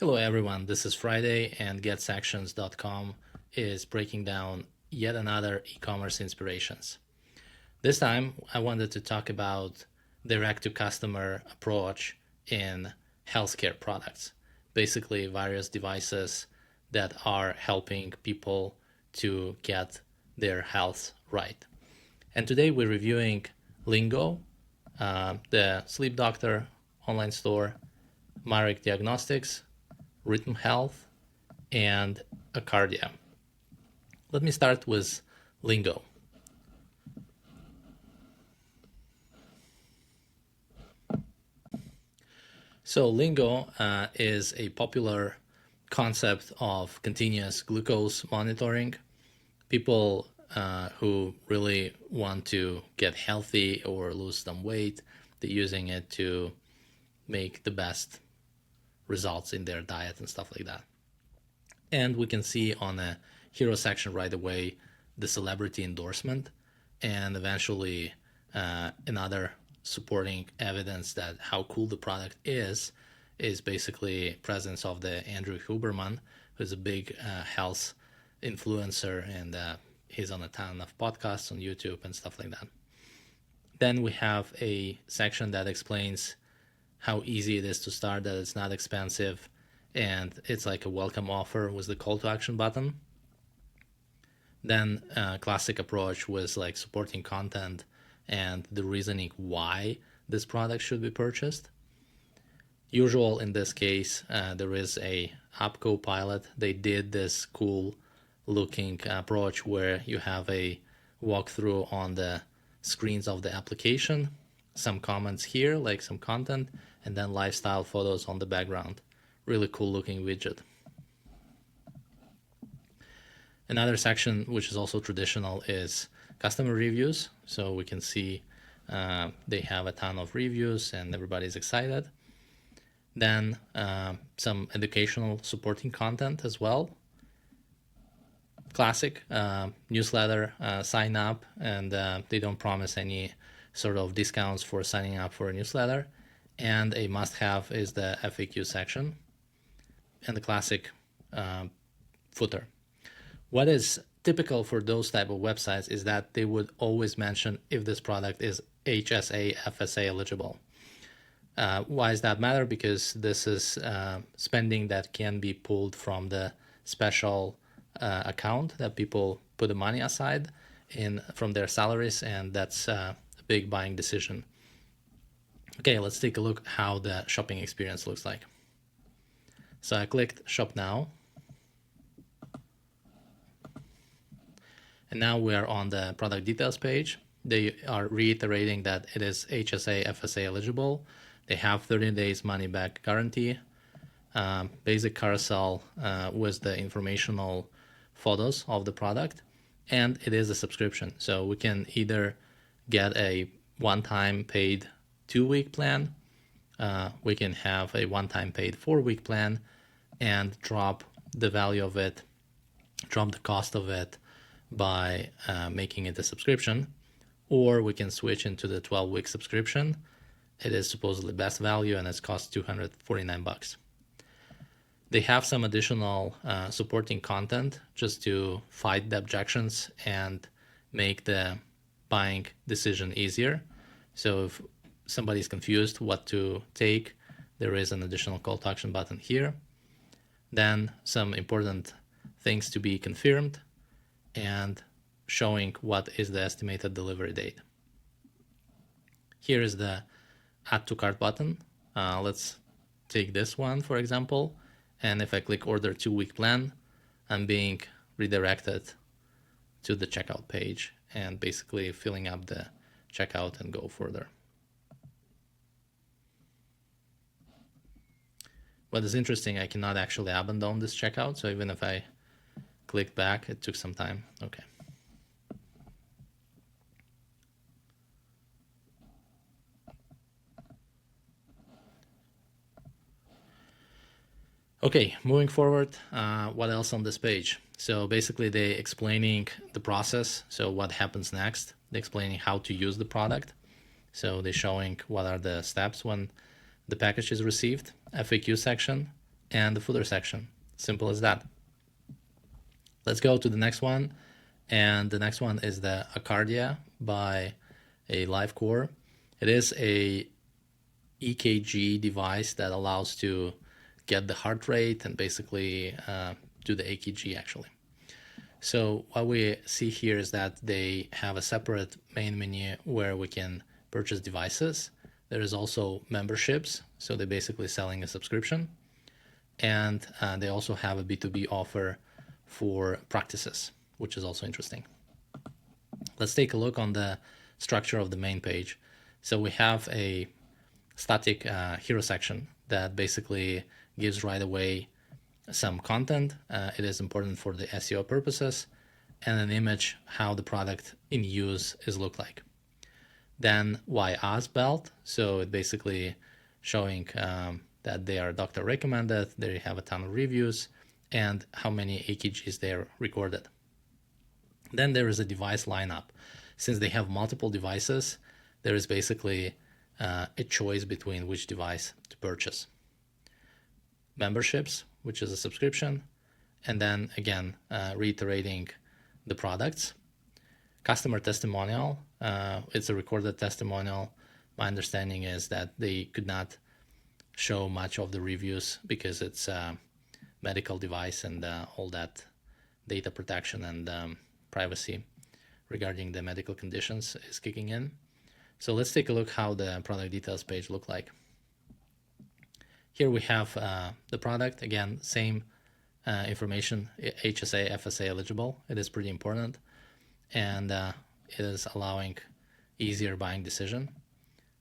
Hello everyone, this is Friday and GetSections.com is breaking down yet another e-commerce inspirations. This time I wanted to talk about direct-to-customer approach in healthcare products, basically various devices that are helping people to get their health right. And today we're reviewing Lingo, the sleep doctor online store, Marek Diagnostics, Rhythm Health, and Acardia. Let me start with Lingo. So Lingo is a popular concept of continuous glucose monitoring. People who really want to get healthy or lose some weight, they're using it to make the best results in their diet and stuff like that. And we can see on the hero section right away the celebrity endorsement, and eventually another supporting evidence that how cool the product is basically presence of the Andrew Huberman, who's a big health influencer, and he's on a ton of podcasts on YouTube and stuff like that. Then we have a section that explains how easy it is to start, that it's not expensive, and it's like a welcome offer with the call to action button. Then classic approach was like supporting content and the reasoning why this product should be purchased. Usual in this case, there is a app co-pilot. They did this cool looking approach where you have a walkthrough on the screens of the application, some comments here, like some content, and then lifestyle photos on the background. Really cool looking widget. Another section which is also traditional is customer reviews. So we can see they have a ton of reviews and everybody's excited. Then some educational supporting content as well. Classic newsletter sign up, and they don't promise any sort of discounts for signing up for a newsletter. And a must-have is the FAQ section and the classic footer. What is typical for those type of websites is that they would always mention if this product is HSA, FSA eligible. Why does that matter? Because this is spending that can be pulled from the special account that people put the money aside in from their salaries, and that's a big buying decision. Okay, let's take a look how the shopping experience looks like. So I clicked shop now. And now we are on the product details page. They are reiterating that it is HSA, FSA eligible. They have 30 days money back guarantee. Basic carousel with the informational photos of the product. And it is a subscription. So we can either get a one-time paid 2-week plan. We can have a one-time paid 4-week plan and drop the value of it, drop the cost of it by making it a subscription. Or we can switch into the 12-week subscription. It is supposedly best value and it's cost $249. They have some additional supporting content just to fight the objections and make the buying decision easier. So if somebody's confused what to take, there is an additional call to action button here. Then some important things to be confirmed and showing what is the estimated delivery date. Here is the add to cart button. Let's take this one, for example. And if I click order 2-week plan, I'm being redirected to the checkout page and basically filling up the checkout and go further. What is interesting, I cannot actually abandon this checkout. So even if I click back, it took some time. Okay. Okay, moving forward, what else on this page? So basically they explaining the process. So what happens next? They're explaining how to use the product. So they're showing what are the steps when the package is received, FAQ section, and the footer section. Simple as that. Let's go to the next one. And the next one is the Acardia by a LiveCore. It is a EKG device that allows to get the heart rate and basically do the EKG actually. So what we see here is that they have a separate main menu where we can purchase devices. There is also memberships, so they're basically selling a subscription. And they also have a B2B offer for practices, which is also interesting. Let's take a look on the structure of the main page. So we have a static hero section that basically gives right away some content. It is important for the SEO purposes, and an image how the product in use is look like. Then why us belt, so it basically showing that they are doctor recommended, they have a ton of reviews, and how many EKGs they are recorded. Then there is a device lineup. Since they have multiple devices, there is basically a choice between which device to purchase. Memberships, which is a subscription, and then again reiterating the products. Customer testimonial, it's a recorded testimonial. My understanding is that they could not show much of the reviews because it's a medical device and all that data protection and privacy regarding the medical conditions is kicking in. So let's take a look how the product details page look like. Here we have the product, again, same information, HSA, FSA eligible. It is pretty important, and it is allowing easier buying decision.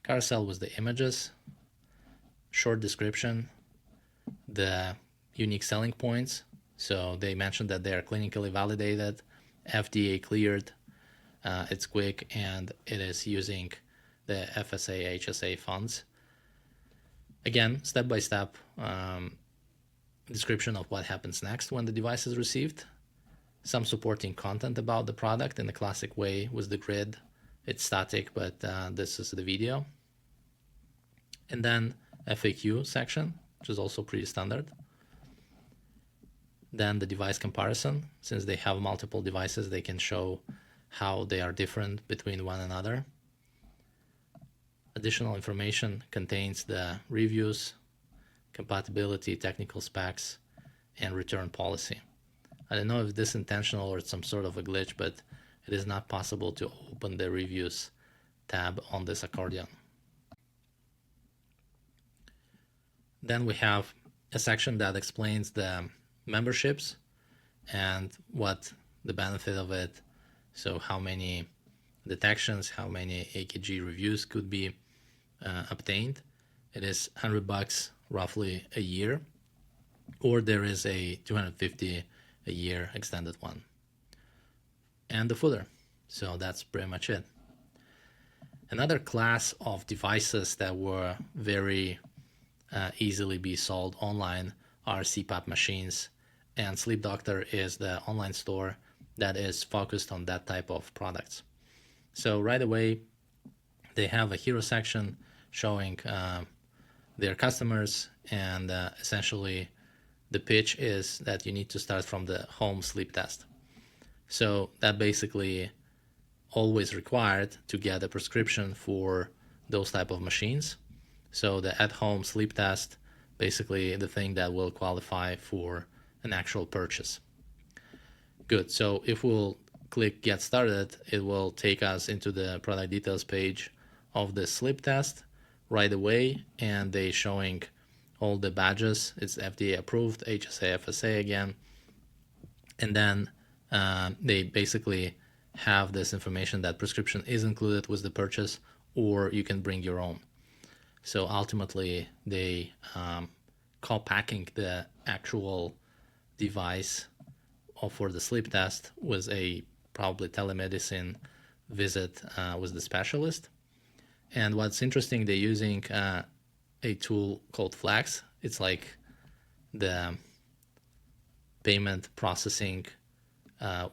Carousel with the images, short description, the unique selling points. So they mentioned that they are clinically validated, FDA cleared, it's quick, and it is using the FSA, HSA funds. Again, step-by-step description of what happens next when the device is received. Some supporting content about the product in the classic way with the grid. It's static, but this is the video. And then FAQ section, which is also pretty standard. Then the device comparison. Since they have multiple devices, they can show how they are different between one another. Additional information contains the reviews, compatibility, technical specs, and return policy. I don't know if this is intentional or it's some sort of a glitch, but it is not possible to open the reviews tab on this accordion. Then we have a section that explains the memberships and what the benefit of it. So how many detections, how many EKG reviews could be obtained. It is $100 roughly a year, or there is a $250 a year extended one. And the footer. So that's pretty much it. Another class of devices that were very easily be sold online are CPAP machines, and Sleep Doctor is the online store that is focused on that type of products. So right away, they have a hero section showing their customers, and essentially the pitch is that you need to start from the home sleep test. So that basically always required to get a prescription for those type of machines. So the at-home sleep test, basically the thing that will qualify for an actual purchase. Good, so if we'll click get started, it will take us into the product details page of the sleep test right away, and they showing all the badges. It's FDA approved, HSA, FSA again, and then they basically have this information that prescription is included with the purchase, or you can bring your own. So ultimately, they co-packing the actual device for the sleep test with a probably telemedicine visit with the specialist. And what's interesting, they're using a tool called Flex. It's like the payment processing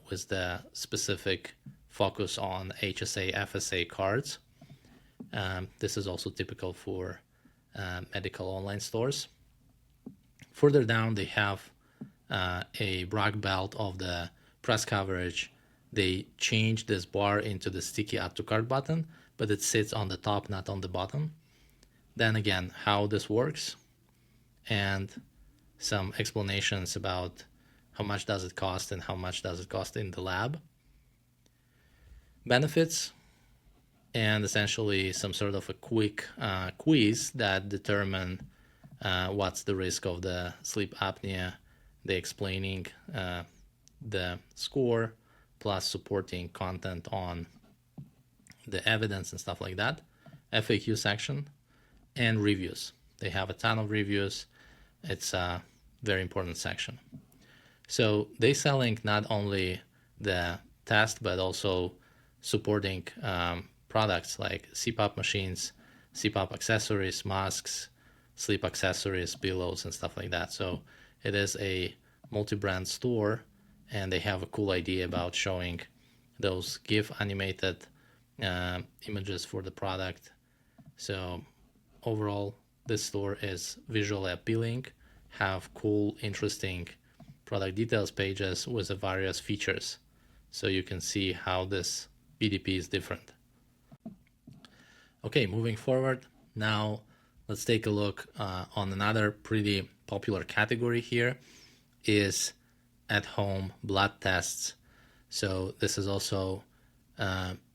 with the specific focus on HSA, FSA cards. This is also typical for medical online stores. Further down, they have a black belt of the press coverage. They change this bar into the sticky add to cart button, but it sits on the top, not on the bottom. Then again, how this works, and some explanations about how much does it cost and how much does it cost in the lab. Benefits, and essentially some sort of a quick quiz that determine what's the risk of the sleep apnea. They explaining the score plus supporting content on the evidence and stuff like that. FAQ section and reviews. They have a ton of reviews. It's a very important section. So they selling not only the test but also supporting products like CPAP machines, CPAP accessories, masks, sleep accessories, pillows, and stuff like that. So it is a multi-brand store, and they have a cool idea about showing those GIF animated images for the product. So overall, this store is visually appealing, have cool, interesting product details pages with the various features. So you can see how this PDP is different. Okay, moving forward, now let's take a look on another pretty popular category here is at-home blood tests. So this is also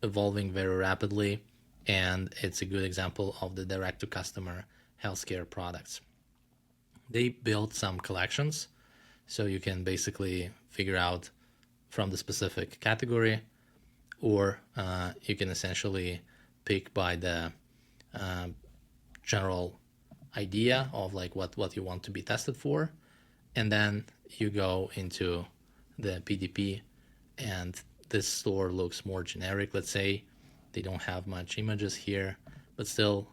evolving very rapidly, and it's a good example of the direct-to-customer healthcare products. They built some collections, so you can basically figure out from the specific category, or you can essentially pick by the general idea of like what you want to be tested for, and then you go into the PDP, and this store looks more generic. Let's say they don't have much images here, but still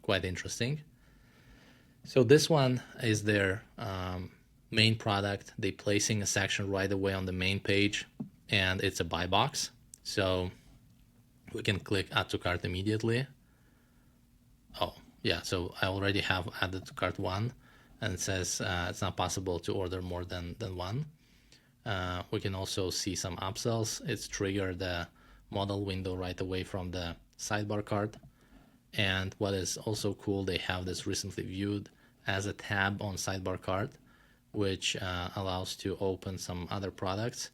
quite interesting. So this one is their main product. They placing a section right away on the main page, and it's a buy box. So we can click add to cart immediately. Oh yeah, so I already have added to cart one, and it says it's not possible to order more than one. We can also see some upsells. It's triggered the model window right away from the sidebar cart. And what is also cool, they have this recently viewed as a tab on sidebar cart, which allows to open some other products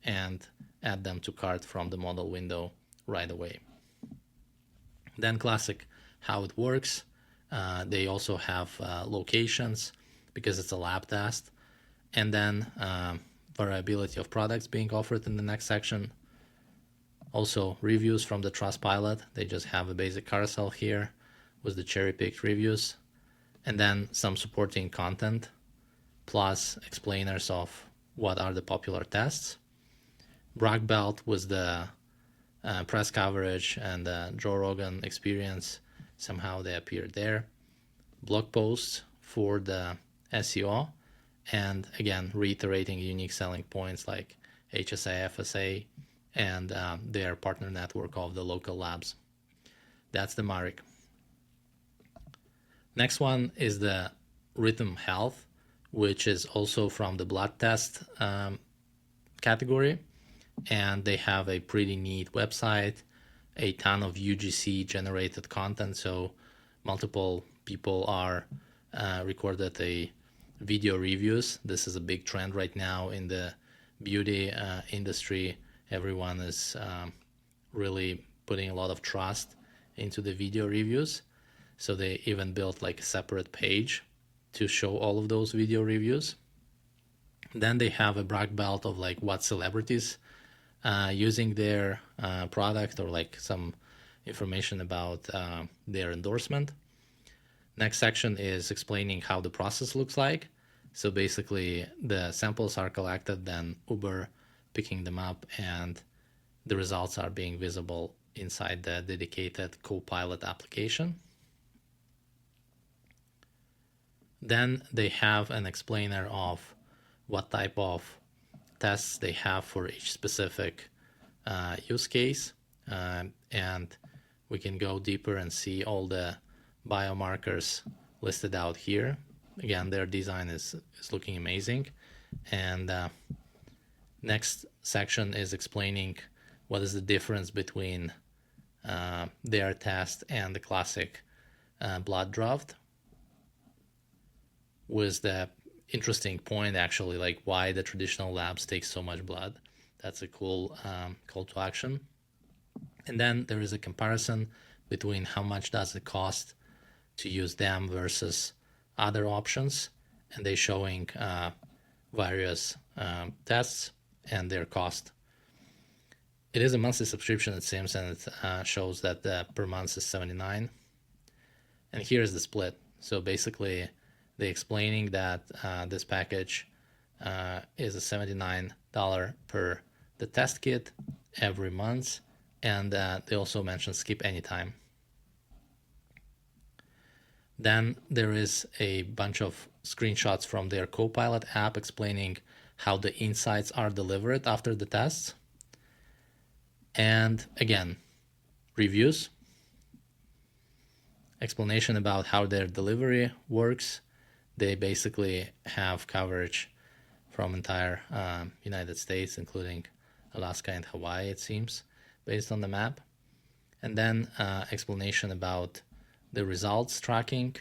and add them to cart from the model window right away. Then classic, how it works. They also have locations because it's a lab test, and then variability of products being offered in the next section. Also reviews from the Trustpilot. They just have a basic carousel here with the cherry-picked reviews, and then some supporting content plus explainers of what are the popular tests. Black belt was the press coverage and the Joe Rogan experience. Somehow they appeared there. Blog posts for the SEO, and again reiterating unique selling points like HSA, FSA, and their partner network of the local labs. That's the Marik. Next one is the Rhythm Health, which is also from the blood test category, and they have a pretty neat website, a ton of UGC generated content, so multiple people are recorded a video reviews. This is a big trend right now in the beauty industry. Everyone is really putting a lot of trust into the video reviews, so they even built like a separate page to show all of those video reviews. Then they have a black belt of like what celebrities using their product, or like some information about their endorsement. Next section is explaining how the process looks like. So basically the samples are collected, then Uber picking them up, and the results are being visible inside the dedicated Copilot application. Then they have an explainer of what type of tests they have for each specific use case, and we can go deeper and see all the biomarkers listed out here. again, their design is looking amazing. And next section is explaining what is the difference between their test and the classic blood draft, with the interesting point actually, like why the traditional labs take so much blood. That's a cool call to action. And then there is a comparison between how much does it cost to use them versus other options, and they're showing various tests and their cost. It is a monthly subscription, it seems, and it shows that per month is $79. And here's the split. So basically, they're explaining that this package is a $79 per the test kit every month, and they also mention skip anytime. Then there is a bunch of screenshots from their Copilot app explaining how the insights are delivered after the tests. And again, reviews, explanation about how their delivery works. They basically have coverage from entire United States, including Alaska and Hawaii, it seems, based on the map. And then explanation about the results tracking.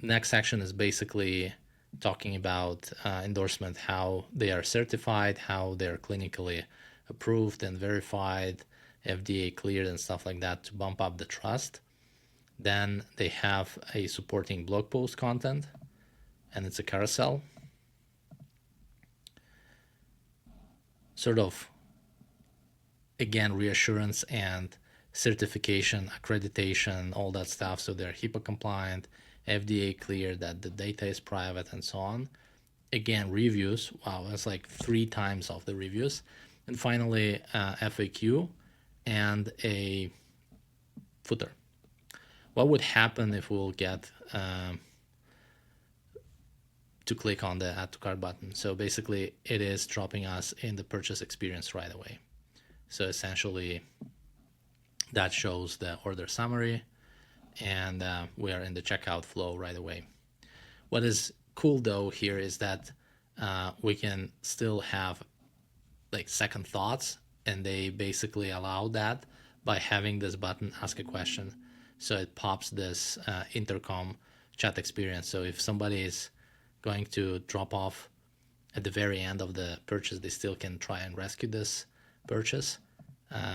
Next section is basically talking about endorsement, how they are certified, how they're clinically approved and verified, FDA cleared and stuff like that, to bump up the trust. Then they have a supporting blog post content, and it's a carousel. Sort of, again, reassurance and certification, accreditation, all that stuff. So they're HIPAA compliant, FDA cleared, that the data is private, and so on. Again, reviews. Wow, that's like 3 times of the reviews. And finally, FAQ and a footer. What would happen if we'll get to click on the add to cart button? So basically, it is dropping us in the purchase experience right away. So essentially, that shows the order summary, and we are in the checkout flow right away. What is cool though here is that we can still have like second thoughts, and they basically allow that by having this button, ask a question. So it pops this intercom chat experience. So if somebody is going to drop off at the very end of the purchase, they still can try and rescue this purchase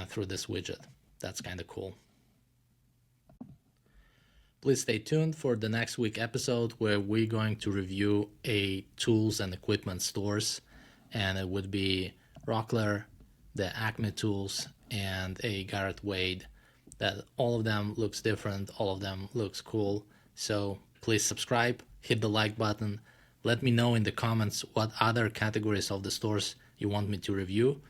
through this widget. That's kind of cool. Please stay tuned for the next week episode, where we're going to review a tools and equipment stores, and it would be Rockler, the Acme tools, and a Garrett Wade. That all of them looks different, all of them looks cool. So please subscribe, hit the like button. Let me know in the comments what other categories of the stores you want me to review,